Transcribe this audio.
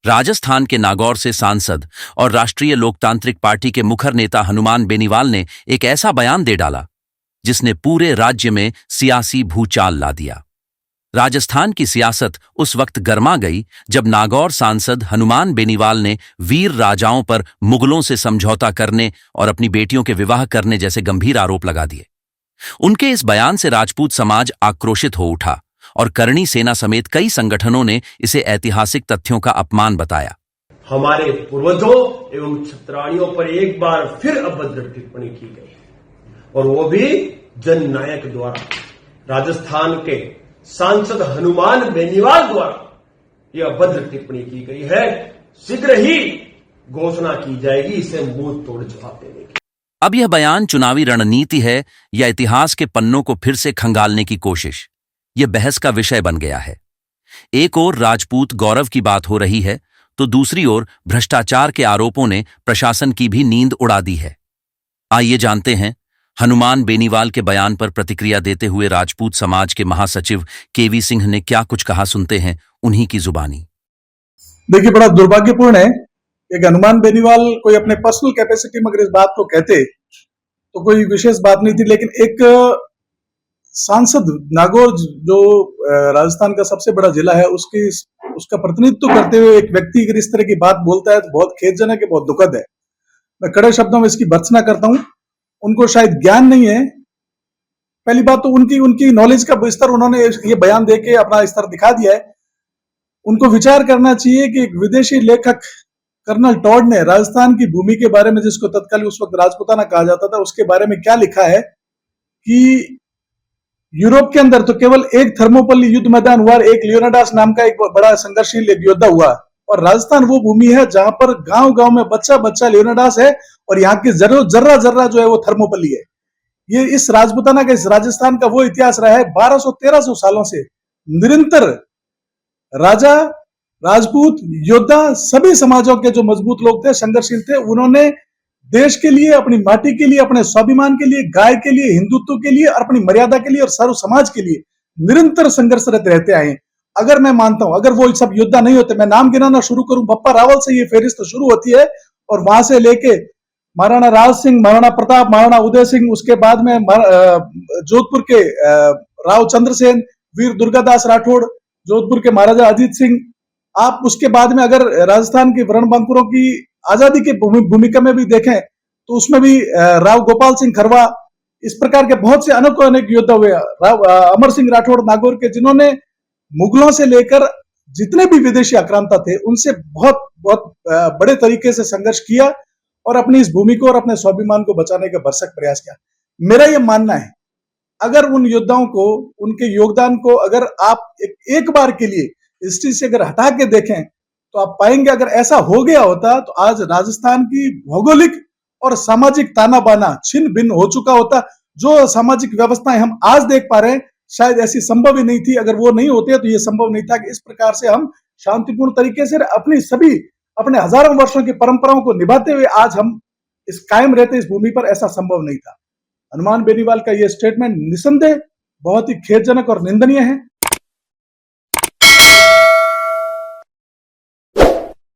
राजस्थान के नागौर से सांसद और राष्ट्रीय लोकतांत्रिक पार्टी के मुखर नेता हनुमान बेनीवाल ने एक ऐसा बयान दे डाला जिसने पूरे राज्य में सियासी भूचाल ला दिया। राजस्थान की सियासत उस वक्त गर्मा गई जब नागौर सांसद हनुमान बेनीवाल ने वीर राजाओं पर मुगलों से समझौता करने और अपनी बेटियों के विवाह करने जैसे गंभीर आरोप लगा दिए। उनके इस बयान से राजपूत समाज आक्रोशित हो उठा और करणी सेना समेत कई संगठनों ने इसे ऐतिहासिक तथ्यों का अपमान बताया। हमारे पूर्वजों एवं क्षत्राणियों पर एक बार फिर अभद्र टिप्पणी की गई और वो भी जननायक द्वारा, राजस्थान के सांसद हनुमान बेनीवाल द्वारा यह अभद्र टिप्पणी की गई है। शीघ्र ही घोषणा की जाएगी इसे मुंह तोड़ जवाब देने की। अब यह बयान चुनावी रणनीति है या इतिहास के पन्नों को फिर से खंगालने की कोशिश, यह बहस का विषय बन गया है। एक ओर राजपूत गौरव की बात हो रही है तो दूसरी ओर भ्रष्टाचार के आरोपों ने प्रशासन की भी नींद उड़ा दी है। आइए जानते हैं हनुमान बेनीवाल के बयान पर प्रतिक्रिया देते हुए राजपूत समाज के महासचिव केवी सिंह ने क्या कुछ कहा। सुनते हैं उन्हीं की जुबानी। देखिए, बड़ा दुर्भाग्यपूर्ण है। एक हनुमान बेनीवाल कोई अपने पर्सनल कैपेसिटी में अगर इस बात को कहते तो कोई विशेष बात नहीं थी, लेकिन एक सांसद नागौर जो राजस्थान का सबसे बड़ा जिला है उसका प्रतिनिधित्व करते हुए एक व्यक्ति अगर इस तरह की बात बोलता है तो बहुत खेदजनक है, बहुत दुखद है। मैं कड़े शब्दों में इसकी भर्त्सना करता हूं। उनको शायद ज्ञान नहीं है। पहली बात तो उनकी नॉलेज का स्तर उन्होंने ये बयान देके अपना स्तर दिखा दिया है। उनको विचार करना चाहिए कि एक विदेशी लेखक कर्नल टॉड ने राजस्थान की भूमि के बारे में, जिसको तत्कालीन उस वक्त राजपुताना कहा जाता था, उसके बारे में क्या लिखा है कि यूरोप के अंदर तो केवल एक थर्मोपल्ली युद्ध मैदान हुआ, एक लियोनाडास नाम का एक बड़ा संघर्षशील एक योद्धा हुआ, और राजस्थान वो भूमि है जहां पर गांव गांव में बच्चा बच्चा लियोनाडास है और यहाँ की जर्रा जर्रा जो है वो थर्मोपल्ली है। ये इस राजपुताना का, इस राजस्थान का वो इतिहास रहा है। 1200-1300 सालों से निरंतर राजा, राजपूत, योद्धा, सभी समाजों के जो मजबूत लोग थे, संघर्षशील थे, उन्होंने देश के लिए, अपनी माटी के लिए, अपने स्वाभिमान के लिए, गाय के लिए, हिंदुत्व के लिए और अपनी मर्यादा के लिए और सर्व समाज के लिए निरंतर संघर्षरत रहते आए हैं। अगर मैं मानता हूं, अगर वो सब योद्धा नहीं होते, मैं नाम गिनाना शुरू करूं, बप्पा रावल से ये फेरिस्त शुरू होती है और वहां से लेके महाराणा राज सिंह, महाराणा प्रताप, महाराणा उदय सिंह, उसके बाद में जोधपुर के राव चंद्रसेन, वीर दुर्गादास राठौड़, जोधपुर के महाराजा अजीत सिंह। आप उसके बाद में अगर राजस्थान के रणबांकुरों की आजादी की भूमिका में भी देखें तो उसमें भी राव गोपाल सिंह खरवा, इस प्रकार के बहुत से अनेक योद्धा हुए। राव अमर सिंह राठौड़ नागौर के, जिन्होंने मुगलों से लेकर जितने भी विदेशी आक्रांता थे उनसे बहुत बहुत बड़े तरीके से संघर्ष किया और अपनी इस भूमि को और अपने स्वाभिमान को बचाने का भरसक प्रयास किया। मेरा यह मानना है, अगर उन योद्धाओं को, उनके योगदान को अगर आप एक बार के लिए हिस्ट्री से अगर हटा के देखें तो आप पाएंगे अगर ऐसा हो गया होता तो आज राजस्थान की भौगोलिक और सामाजिक ताना बाना छिन्न भिन्न हो चुका होता। जो सामाजिक व्यवस्थाएं हम आज देख पा रहे हैं शायद ऐसी संभव ही नहीं थी। अगर वो नहीं होते तो ये संभव नहीं था कि इस प्रकार से हम शांतिपूर्ण तरीके से अपने हजारों वर्षों की परंपराओं को निभाते हुए आज हम इस कायम रहते इस भूमि पर, ऐसा संभव नहीं था। हनुमान बेनीवाल का यह स्टेटमेंट निसंदेह बहुत ही खेदजनक और निंदनीय है।